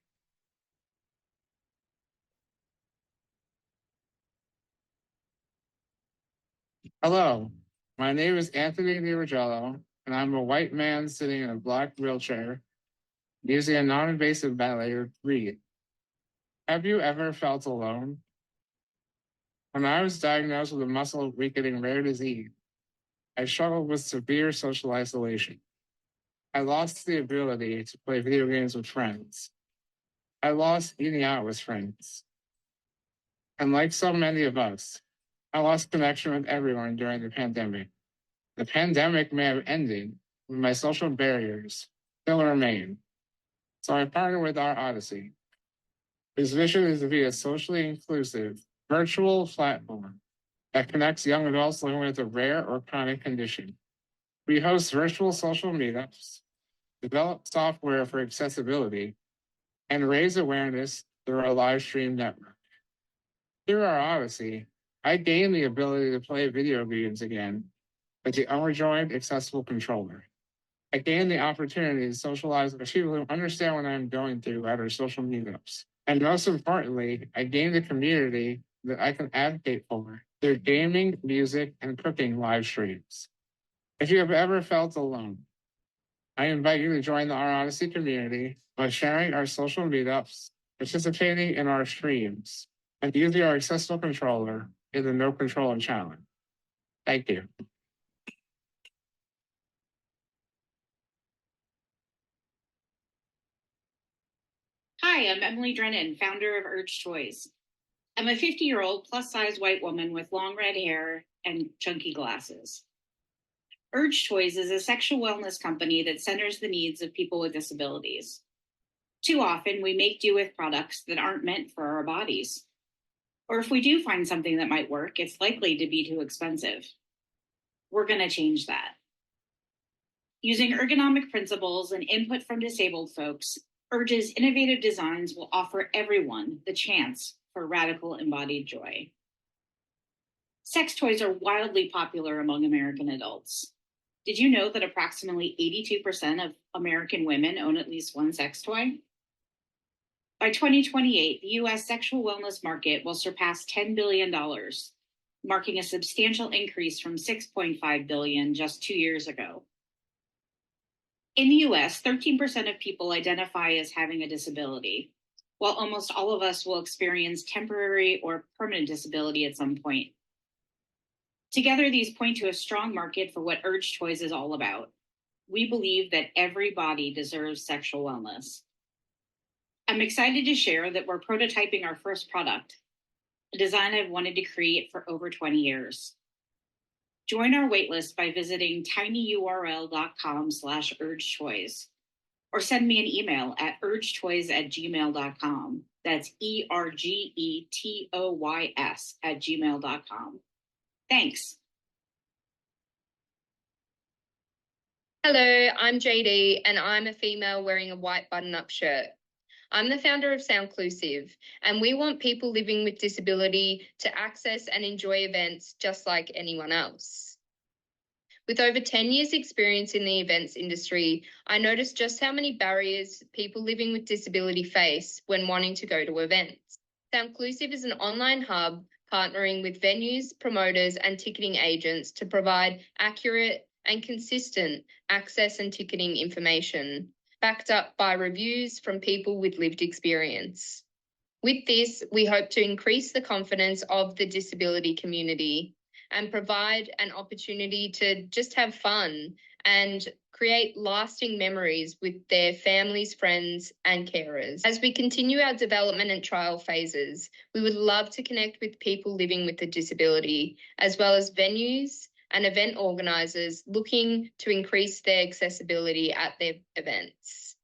Hello, my name is Anthony DiRogello, and I'm a white man sitting in a black wheelchair using a non-invasive ventilator to breathe. Have you ever felt alone? When I was diagnosed with a muscle weakening rare disease, I struggled with severe social isolation. I lost the ability to play video games with friends. I lost eating out with friends. And like so many of us, I lost connection with everyone during the pandemic. The pandemic may have ended, but my social barriers still remain. So I partnered with our Odyssey. His vision is to be a socially inclusive virtual platform that connects young adults living with a rare or chronic condition. We host virtual social meetups, develop software for accessibility, and raise awareness through our live stream network. Through our Odyssey, I gained the ability to play video games again with the overjoyed accessible controller. I gained the opportunity to socialize with people who understand what I'm going through at our social meetups. And most importantly, I gained a community that I can advocate for through gaming, music, and cooking live streams. If you have ever felt alone, I invite you to join our Odyssey community by sharing our social meetups, participating in our streams, and using our accessible controller in the No Controller Challenge. Thank you. Hi, I'm Emily Drennan, founder of Urge Toys. I'm a 50-year-old plus-size white woman with long red hair and chunky glasses. Urge Toys is a sexual wellness company that centers the needs of people with disabilities. Too often, we make do with products that aren't meant for our bodies. Or if we do find something that might work, it's likely to be too expensive. We're going to change that. Using ergonomic principles and input from disabled folks, Urge's innovative designs will offer everyone the chance for radical embodied joy. Sex toys are wildly popular among American adults. Did you know that approximately 82% of American women own at least one sex toy? By 2028, the US sexual wellness market will surpass $10 billion, marking a substantial increase from $6.5 billion just 2 years ago. In the US, 13% of people identify as having a disability, while almost all of us will experience temporary or permanent disability at some point. Together, these point to a strong market for what Urge Toys is all about. We believe that every body deserves sexual wellness. I'm excited to share that we're prototyping our first product, a design I've wanted to create for over 20 years. Join our waitlist by visiting tinyurl.com/urgetoys or send me an email at urgetoys@gmail.com. That's ERGETOYS@gmail.com. Thanks. Hello, I'm JD and I'm a female wearing a white button-up shirt. I'm the founder of Soundclusive, and we want people living with disability to access and enjoy events just like anyone else. With over 10 years experience in the events industry, I noticed just how many barriers people living with disability face when wanting to go to events. Soundclusive is an online hub partnering with venues, promoters, and ticketing agents to provide accurate and consistent access and ticketing information, backed up by reviews from people with lived experience. With this, we hope to increase the confidence of the disability community and provide an opportunity to just have fun and create lasting memories with their families, friends, and carers. As we continue our development and trial phases, we would love to connect with people living with a disability, as well as venues and event organisers looking to increase their accessibility at their events.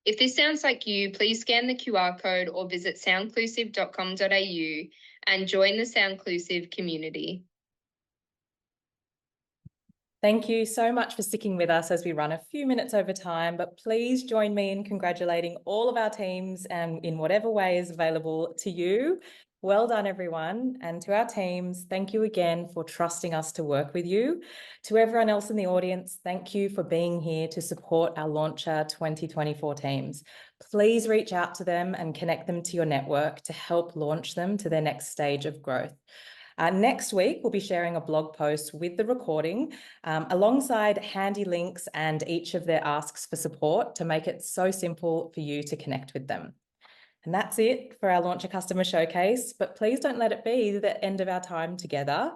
If this sounds like you, please scan the QR code or visit soundclusive.com.au and join the Soundclusive community. Thank you so much for sticking with us as we run a few minutes over time, but please join me in congratulating all of our teams and in whatever way is available to you. Well done, everyone. And to our teams, thank you again for trusting us to work with you. To everyone else in the audience, thank you for being here to support our Launcher 2024 teams. Please reach out to them and connect them to your network to help launch them to their next stage of growth. Next week, we'll be sharing a blog post with the recording alongside handy links and each of their asks for support to make it so simple for you to connect with them. And that's it for our Launcher Customer Showcase, but please don't let it be the end of our time together.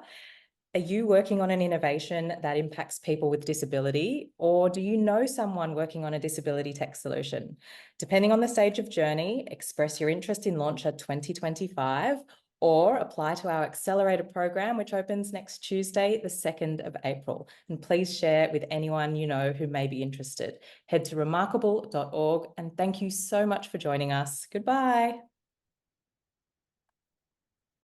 Are you working on an innovation that impacts people with disability, or do you know someone working on a disability tech solution? Depending on the stage of journey, express your interest in Launcher 2025 or apply to our accelerator program, which opens next Tuesday, the 2nd of April. And please share it with anyone you know who may be interested. Head to remarkable.org, and thank you so much for joining us. Goodbye.